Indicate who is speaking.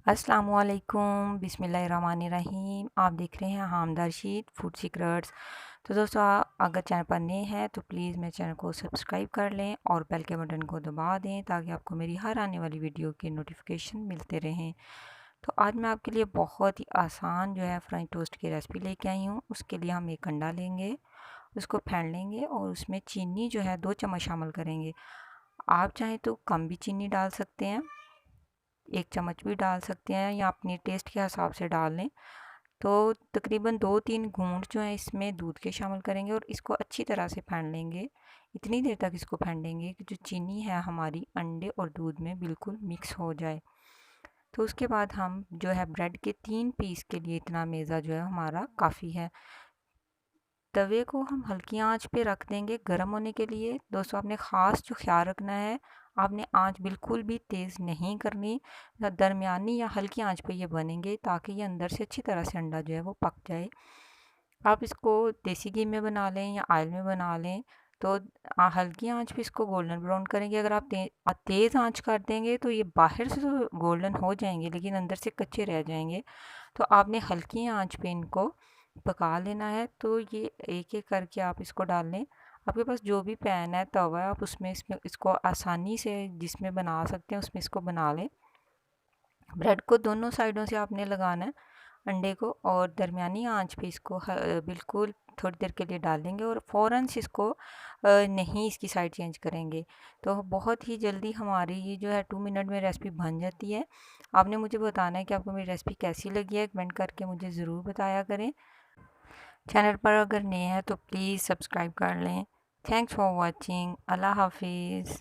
Speaker 1: अस्सलामुअलैकुम बिस्मिल्लाहिर्रहमानिर्रहीम। आप देख रहे हैं हामदा रशीद फूड सीक्रेट्स। तो दोस्तों, अगर चैनल पर नए हैं तो प्लीज़ मेरे चैनल को सब्सक्राइब कर लें और बेल के बटन को दबा दें ताकि आपको मेरी हर आने वाली वीडियो के नोटिफिकेशन मिलते रहें। तो आज मैं आपके लिए बहुत ही आसान जो है फ्रेंच टोस्ट की रेसिपी लेके आई हूँ। उसके लिए हम एक अंडा लेंगे, उसको फेंट लेंगे और उसमें चीनी जो है 2 चम्मच शामिल करेंगे। आप चाहें तो कम भी चीनी डाल सकते हैं, 1 चम्मच भी डाल सकते हैं या अपने टेस्ट के हिसाब से डाल लें। तो तकरीबन 2-3 घूंट जो है इसमें दूध के शामिल करेंगे और इसको अच्छी तरह से फेंट लेंगे। इतनी देर तक इसको फेंटेंगे कि जो चीनी है हमारी अंडे और दूध में बिल्कुल मिक्स हो जाए। तो उसके बाद हम जो है ब्रेड के 3 पीस के लिए इतना मेज़ा जो है हमारा काफ़ी है। तवे को हम हल्की आंच पे रख देंगे गर्म होने के लिए। दोस्तों, आपने ख़ास जो ख्याल रखना है, आपने आंच बिल्कुल भी तेज़ नहीं करनी, दरमियानी या हल्की आंच पे ये बनेंगे ताकि ये अंदर से अच्छी तरह से अंडा जो है वो पक जाए। आप इसको देसी घी में बना लें या ऑयल में बना लें, तो हल्की आंच पे इसको गोल्डन ब्राउन करेंगे। अगर आप तेज़ आंच कर देंगे तो ये बाहर से तो गोल्डन हो जाएंगे लेकिन अंदर से कच्चे रह जाएंगे। तो आपने हल्की आंच पे इनको पका लेना है। तो ये एक एक करके आप इसको डाल लें। आपके पास जो भी पैन है, तवा है, आप उसमें इसमें इसको आसानी से जिसमें बना सकते हैं उसमें इसको बना लें। ब्रेड को दोनों साइडों से आपने लगाना है अंडे को, और दरमियानी आंच पे इसको बिल्कुल थोड़ी देर के लिए डालेंगे और फ़ौरन से इसको नहीं इसकी साइड चेंज करेंगे। तो बहुत ही जल्दी हमारी ये जो है 2 मिनट में रेसिपी बन जाती है। आपने मुझे बताना है कि आपको मेरी रेसिपी कैसी लगी है, कमेंट करके मुझे ज़रूर बताया करें। चैनल पर अगर नए हैं तो प्लीज़ सब्सक्राइब कर लें। Thanks for watching. अल्लाह हाफिज़।